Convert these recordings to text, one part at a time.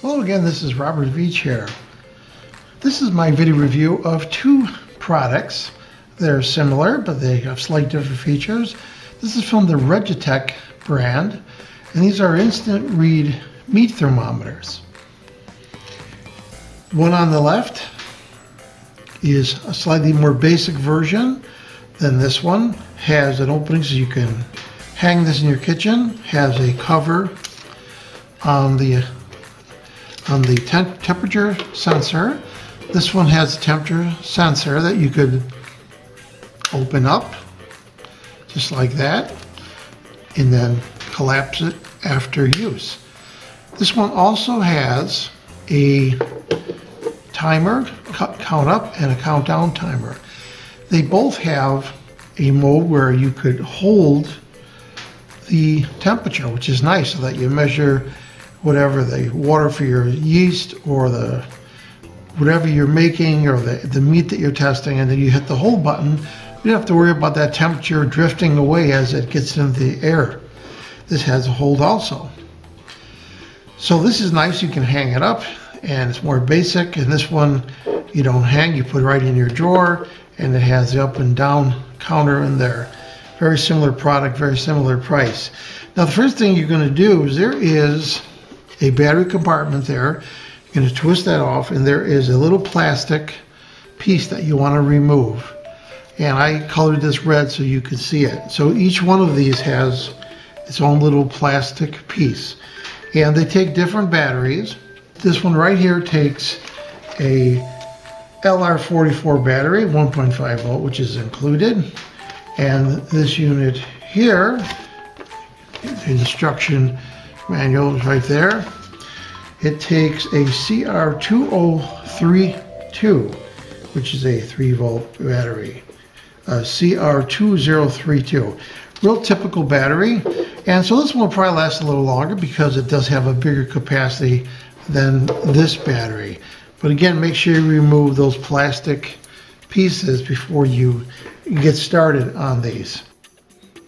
Hello again, this is Robert Veach here. This is my video review of two products. They're similar, but they have slight different features. This is from the Regetek brand, and these are instant read meat thermometers. One on the left is a slightly more basic version than this one. Has an opening so you can hang this in your kitchen. Has a cover on the temperature sensor. This one has a temperature sensor that you could open up just like that and then collapse it after use. This one also has a timer, count up, and a countdown timer. They both have a mode where you could hold the temperature, which is nice, so that you measure whatever the water for your yeast or the whatever you're making or the meat that you're testing, and then you hit the hold button. You don't have to worry about that temperature drifting away as it gets into the air. This has a hold also. So this is nice, you can hang it up, and it's more basic. And this one you don't hang, you put it right in your drawer, and it has the up and down counter in there. Very similar product, very similar price. Now the first thing you're going to do is there is a battery compartment there. You're going to twist that off, and there is a little plastic piece that you want to remove. And I colored this red so you can see it. So each one of these has its own little plastic piece. And they take different batteries. This one right here takes a LR44 battery, 1.5 volt, which is included. And this unit here, the instruction manual is right there. It takes a CR2032, which is a 3 volt battery. CR2032. Real typical battery. And so this one will probably last a little longer because it does have a bigger capacity than this battery. But again, make sure you remove those plastic pieces before you get started on these.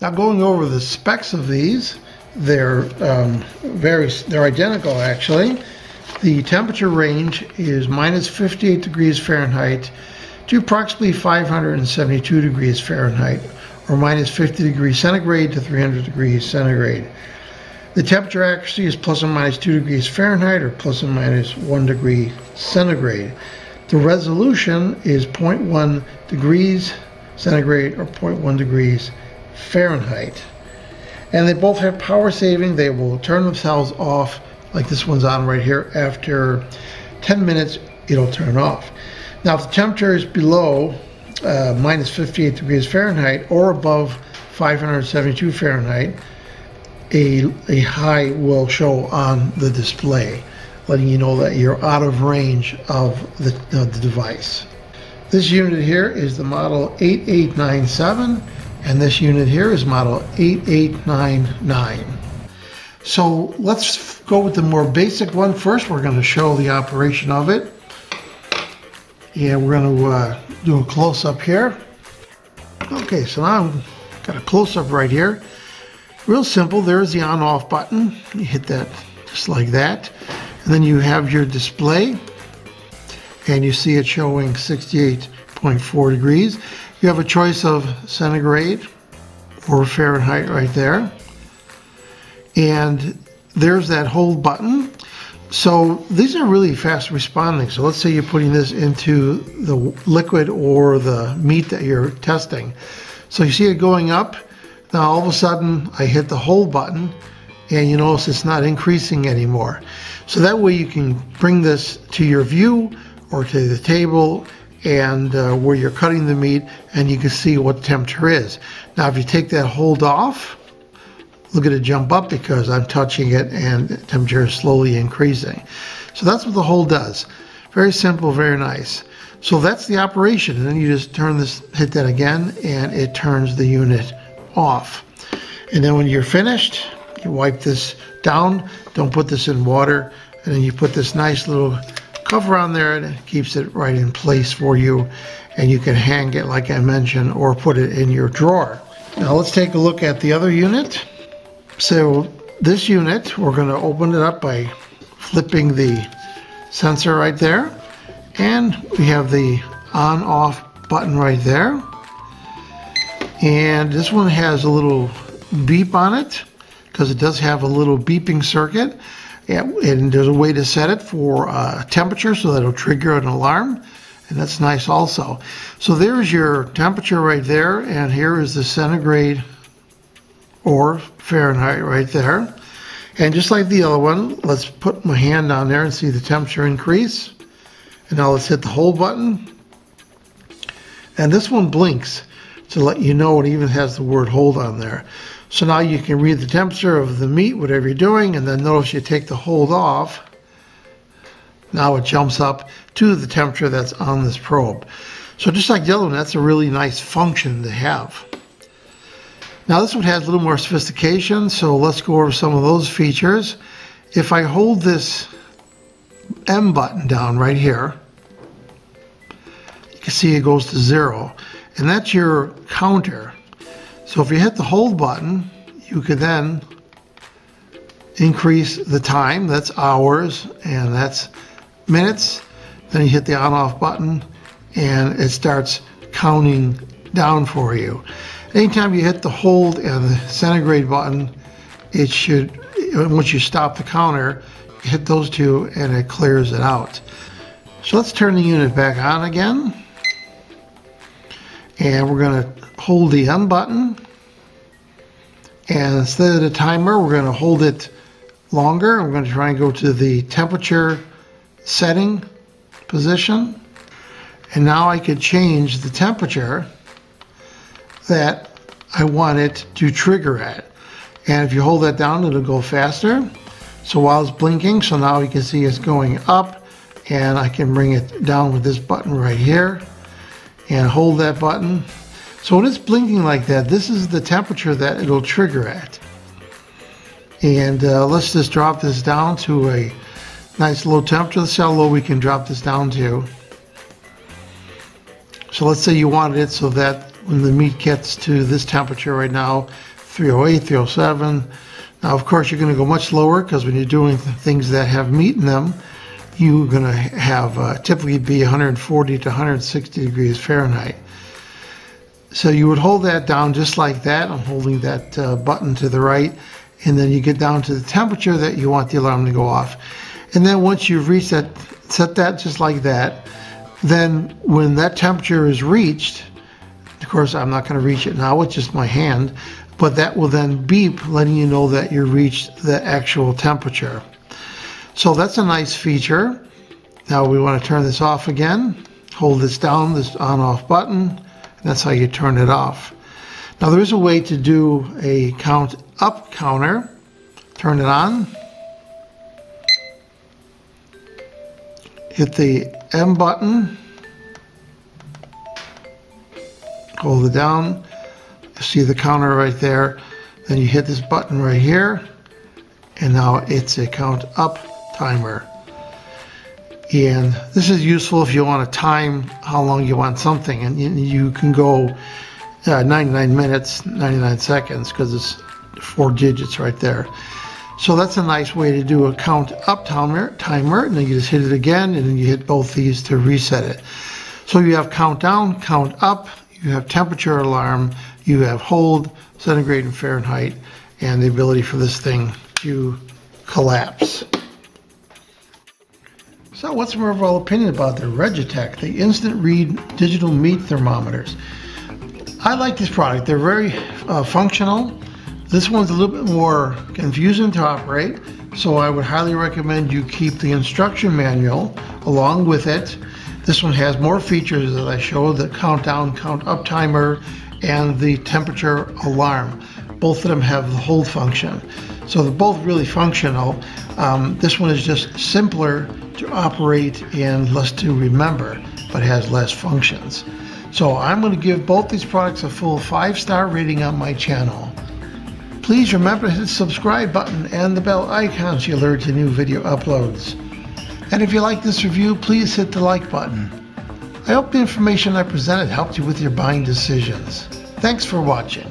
Now going over the specs of these, they're identical actually. The temperature range is minus 58 degrees Fahrenheit to approximately 572 degrees Fahrenheit, or minus 50 degrees centigrade to 300 degrees centigrade. The temperature accuracy is plus or minus 2 degrees Fahrenheit or plus or minus 1 degree centigrade. The resolution is 0.1 degrees centigrade or 0.1 degrees Fahrenheit. And they both have power saving. They will turn themselves off, like this one's on right here. After 10 minutes, it'll turn off. Now, if the temperature is below minus 58 degrees Fahrenheit or above 572 Fahrenheit, a high will show on the display, letting you know that you're out of range of the device. This unit here is the model 8897, and this unit here is model 8899. So let's go with the more basic one first. We're going to show the operation of it. And we're going to do a close-up here. Okay, so now I've got a close-up right here. Real simple. There's the on-off button. You hit that just like that. And then you have your display. And you see it showing 68.4 degrees. You have a choice of centigrade or Fahrenheit right there. And there's that hold button. So these are really fast responding. So let's say you're putting this into the liquid or the meat that you're testing. So you see it going up. Now all of a sudden I hit the hold button and you notice it's not increasing anymore. So that way you can bring this to your view or to the table and where you're cutting the meat, and you can see what the temperature is. Now if you take that hold off, look at it jump up because I'm touching it and the temperature is slowly increasing. So that's what the hold does. Very simple, very nice. So that's the operation, and then you just turn this, hit that again, and it turns the unit off. And then when you're finished, you wipe this down. Don't put this in water, and then you put this nice little cover on there, and it keeps it right in place for you, and you can hang it like I mentioned or put it in your drawer. Now let's take a look at the other unit. So this unit, we're going to open it up by flipping the sensor right there. And we have the on-off button right there. And this one has a little beep on it because it does have a little beeping circuit. And there's a way to set it for temperature so that it'll trigger an alarm. And that's nice also. So there's your temperature right there. And here is the centigrade or Fahrenheit right there. And just like the other one, let's put my hand down there and see the temperature increase. And now let's hit the hold button. And this one blinks to let you know it even has the word hold on there. So now you can read the temperature of the meat, whatever you're doing, and then notice you take the hold off. Now it jumps up to the temperature that's on this probe. So just like the other one, that's a really nice function to have. Now this one has a little more sophistication, so let's go over some of those features. If I hold this M button down right here, you can see it goes to 0, and that's your counter. So if you hit the hold button, you could then increase the time, that's hours, and that's minutes. Then you hit the on-off button, and it starts counting down for you. Anytime you hit the hold and the centigrade button, it should, once you stop the counter, you hit those two and it clears it out. So let's turn the unit back on again. And we're going to hold the M button. And instead of the timer, we're going to hold it longer. We're going to try and go to the temperature setting position. And now I could change the temperature that I want it to trigger at. And if you hold that down, it'll go faster. So while it's blinking, so now you can see it's going up, and I can bring it down with this button right here and hold that button. So when it's blinking like that, this is the temperature that it'll trigger at. And let's just drop this down to a nice low temperature. Let's see how low we can drop this down to. So let's say you wanted it so that when the meat gets to this temperature right now, 308, 307. Now, of course, you're going to go much lower because when you're doing things that have meat in them, you're going to have typically be 140 to 160 degrees Fahrenheit. So you would hold that down just like that. I'm holding that button to the right, and then you get down to the temperature that you want the alarm to go off. And then once you've reached that, set that just like that, then when that temperature is reached, of course, I'm not going to reach it now with just my hand, but that will then beep, letting you know that you reached the actual temperature. So that's a nice feature. Now we want to turn this off again. Hold this down, this on-off button, and that's how you turn it off. Now there is a way to do a count up counter. Turn it on. Hit the M button. Hold it down. You see the counter right there. Then you hit this button right here, and now it's a count up timer. And this is useful if you want to time how long you want something, and you can go 99 minutes, 99 seconds, because it's 4 digits right there. So that's a nice way to do a count up timer, and then you just hit it again, and then you hit both these to reset it. So you have count down, count up, you have temperature alarm, you have hold, centigrade and Fahrenheit, and the ability for this thing to collapse. So what's my overall opinion about the Regetek, the instant read digital meat thermometers? I like this product. They're very functional. This one's a little bit more confusing to operate, so I would highly recommend you keep the instruction manual along with it. This one has more features that I showed, the countdown, count up timer, and the temperature alarm. Both of them have the hold function. So they're both really functional. This one is just simpler to operate and less to remember, but has less functions. So I'm going to give both these products a full 5-star rating on my channel. Please remember to hit the subscribe button and the bell icon so you're alerted to new video uploads. And if you like this review, please hit the like button. I hope the information I presented helped you with your buying decisions. Thanks for watching.